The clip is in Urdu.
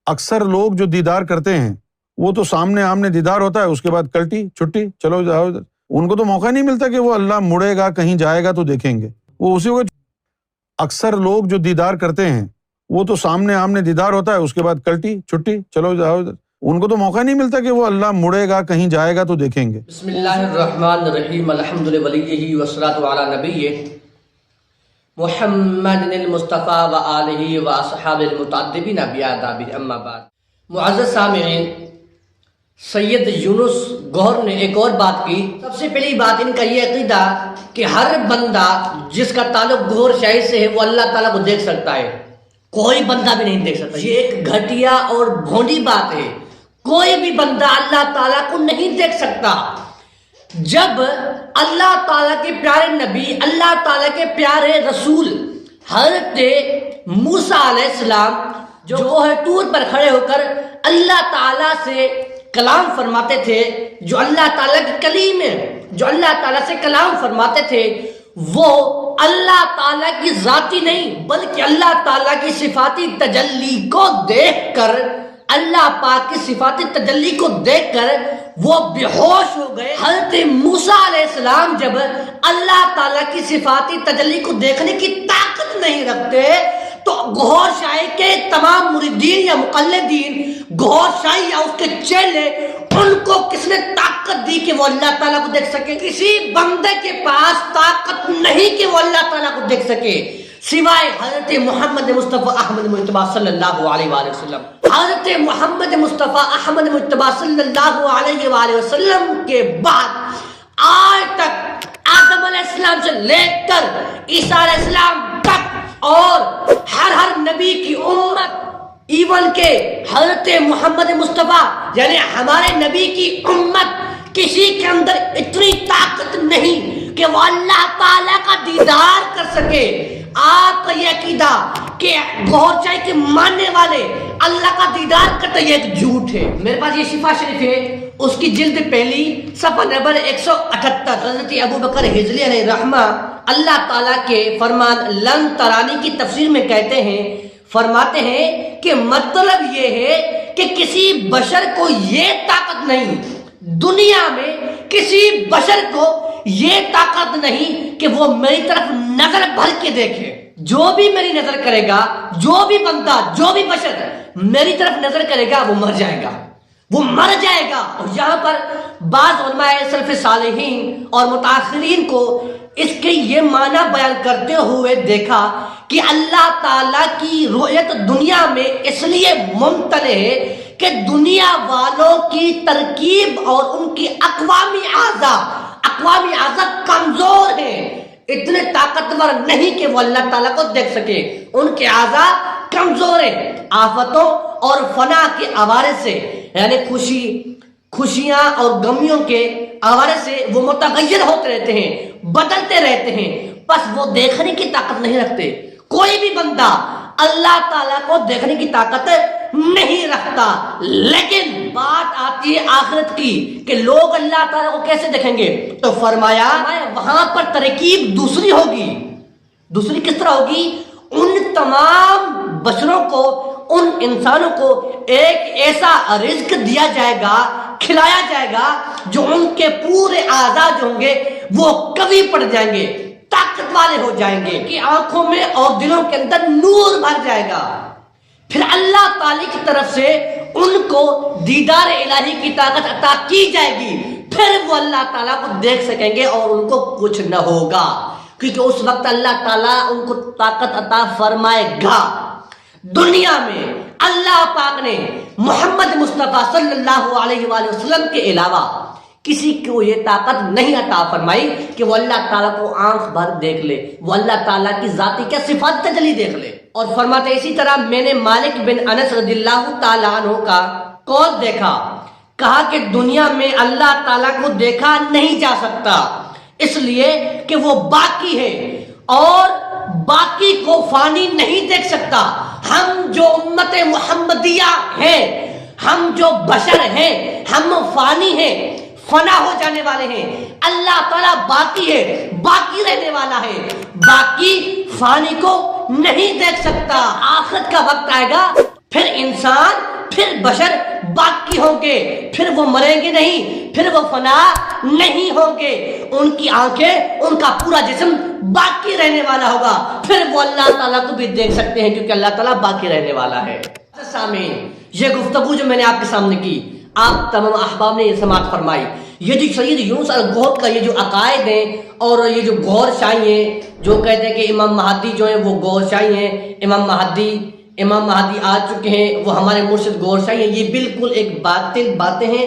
اکثر لوگ جو دیدار کرتے ہیں وہ تو سامنے آمنے دیدار ہوتا ہے، اس کے بعد کلٹی چھٹی چلو جاؤ ادھر، ان کو تو موقع نہیں ملتا کہ وہ اللہ مڑے گا کہیں جائے گا تو دیکھیں گے، وہ اسی وقت اکثر لوگ جو دیدار کرتے ہیں وہ تو سامنے آمنے دیدار ہوتا ہے، اس کے بعد کلٹی چھٹی چلو جاؤ ادھر، ان کو تو موقع نہیں ملتا کہ وہ اللہ مڑے گا کہیں جائے گا تو دیکھیں گے۔ بسم اللہ الرحمن الرحیم، الحمد لولیہ والصلاۃ علی نبیہ محمد المصطفیٰ و آلہ و اصحاب المتعدبین بآداب، اما بعد۔ معزز سامعین، سید یونس گوہر نے ایک اور بات کی۔ سب سے پہلی بات ان کا یہ عقیدہ کہ ہر بندہ جس کا تعلق گوہر شاہی سے ہے وہ اللہ تعالیٰ کو دیکھ سکتا ہے، کوئی بندہ بھی نہیں دیکھ سکتا۔ یہ ایک گھٹیا اور بھونڈی بات ہے، کوئی بھی بندہ اللہ تعالیٰ کو نہیں دیکھ سکتا۔ جب اللہ تعالیٰ کے پیارے نبی، اللہ تعالیٰ کے پیارے رسول حضرت موسیٰ علیہ السلام جو کوہ طور پر کھڑے ہو کر اللہ تعالیٰ سے کلام فرماتے تھے، جو اللہ تعالیٰ کی کلیم ہے، جو اللہ تعالیٰ سے کلام فرماتے تھے، وہ اللہ تعالیٰ کی ذاتی نہیں بلکہ اللہ تعالیٰ کی صفاتی تجلی کو دیکھ کر، اللہ پاک کی صفاتی تجلی کو دیکھ کر وہ بے ہوش ہو گئے۔ حضرت موسیٰ علیہ السلام جب اللہ تعالیٰ کی صفاتی تجلی کو دیکھنے کی طاقت نہیں رکھتے تو گوہر شاہی کے تمام مریدین یا مقلدین، گوہر شاہی یا اس کے چیلے، ان کو کس نے طاقت دی کہ وہ اللہ تعالیٰ کو دیکھ سکے؟ کسی بندے کے پاس طاقت نہیں کہ وہ اللہ تعالیٰ کو دیکھ سکے سوائے حضرت محمد مصطفیٰ احمد مجتبیٰ صلی اللہ علیہ وآلہ وسلم۔ حضرت محمد مصطفیٰ احمد مجتبیٰ صلی اللہ علیہ وآلہ وسلم کے بعد آج تک آدم علیہ السلام سے لے کر عیسیٰ علیہ السلام تک اور ہر نبی کی امت، ایون کہ حضرت محمد مصطفیٰ یعنی ہمارے نبی کی امت، کسی کے اندر اتنی طاقت نہیں کہ وہ اللہ تعالیٰ کا دیدار کر سکے۔ آپ کا یہ عقیدہ کہ گوہر شاہی کے ماننے والے اللہ کا دیدار کرتے یہ ایک جھوٹ ہے۔ میرے پاس یہ شفا شریف ہے، اس کی جلد پہلی صفحہ نمبر 178، حضرت ابو بکر ہجلی علیہ رحمہ اللہ تعالیٰ کے فرمان لن ترانی کی تفسیر میں کہتے ہیں، فرماتے ہیں کہ مطلب یہ ہے کہ کسی بشر کو یہ طاقت نہیں، دنیا میں کسی بشر کو یہ طاقت نہیں کہ وہ میری طرف نظر بھر کے دیکھے۔ جو بھی میری نظر کرے گا، جو بھی بندہ، جو بھی بشر میری طرف نظر کرے گا وہ مر جائے گا، وہ مر جائے گا۔ اور یہاں پر بعض علماء سلف صالحین اور متاخرین کو اس کے یہ معنی بیان کرتے ہوئے دیکھا کہ اللہ تعالیٰ کی رؤیت دنیا میں اس لیے ممتنع ہے کہ دنیا والوں کی ترکیب اور ان کی اقوامی اعضاء کمزور ہیں، اتنے طاقتور نہیں کہ وہ اللہ تعالیٰ کو دیکھ سکے، ان کے اعضاء کمزور ہیں، آفتوں اور فنا کے حوالے سے، یعنی خوشیاں اور غمیوں کے حوالے سے وہ متغیر ہوتے رہتے ہیں، بدلتے رہتے ہیں، بس وہ دیکھنے کی طاقت نہیں رکھتے۔ کوئی بھی بندہ اللہ تعالیٰ کو دیکھنے کی طاقت نہیں رکھتا۔ لیکن بات آتی ہے آخرت کی کہ لوگ اللہ تعالیٰ کو کیسے دیکھیں گے، تو فرمایا وہاں پر ترکیب دوسری ہوگی۔ دوسری کس طرح ہوگی؟ ان تمام بشروں کو، ان انسانوں کو ایک ایسا رزق دیا جائے گا، کھلایا جائے گا جو ان کے پورے اعضاء جو ہوں گے وہ قوی پڑ جائیں گے، طاقت والے ہو جائیں گے، کہ آنکھوں میں اور دلوں کے اندر نور بھر جائے گا۔ پھر اللہ تعالی کی طرف سے ان کو دیدار الہی کی طاقت عطا کی جائے گی، پھر وہ اللہ تعالیٰ کو دیکھ سکیں گے اور ان کو کچھ نہ ہوگا، کیونکہ اس وقت اللہ تعالیٰ ان کو طاقت عطا فرمائے گا۔ دنیا میں اللہ پاک نے محمد مصطفیٰ صلی اللہ علیہ وآلہ وسلم کے علاوہ کسی کو یہ طاقت نہیں عطا فرمائی کہ وہ اللہ تعالیٰ کو آنکھ بھر دیکھ لے، وہ اللہ تعالیٰ کی ذاتی کیا صفات تجلی دیکھ لے۔ اور فرماتے اسی طرح میں نے مالک بن انس رضی اللہ تعالیٰ عنہ کا قول دیکھا، کہا کہ دنیا میں اللہ تعالیٰ کو دیکھا نہیں جا سکتا، اس لیے کہ وہ باقی ہے اور باقی کو فانی نہیں دیکھ سکتا۔ ہم جو امت محمدیہ ہیں، ہم جو بشر ہیں، ہم فانی ہیں، فنا ہو جانے والے ہیں، اللہ تعالیٰ باقی ہے، باقی رہنے والا ہے، باقی فانی کو نہیں دیکھ سکتا۔ آخرت کا وقت آئے گا، پھر انسان پھر بشر باقی ہوں گے، پھر وہ مریں گے نہیں، پھر وہ فنا نہیں ہوں گے، ان کی آنکھیں، ان کا پورا جسم باقی رہنے والا ہوگا، پھر وہ اللہ تعالیٰ کو بھی دیکھ سکتے ہیں کیونکہ اللہ تعالیٰ باقی رہنے والا ہے۔ سامعین، یہ گفتگو جو میں نے آپ کے سامنے کی، آپ تمام احباب نے یہ سماعت فرمائی، یہ جو سید یونس الگوہر کا یہ جو عقائد ہیں اور یہ جو گوھر شاہی ہیں، جو کہتے ہیں کہ امام مہدی جو ہیں وہ گوھر شاہی ہیں، امام مہدی آ چکے ہیں، وہ ہمارے مرشد گوھر شاہی ہیں، یہ بالکل ایک باطل باتیں ہیں۔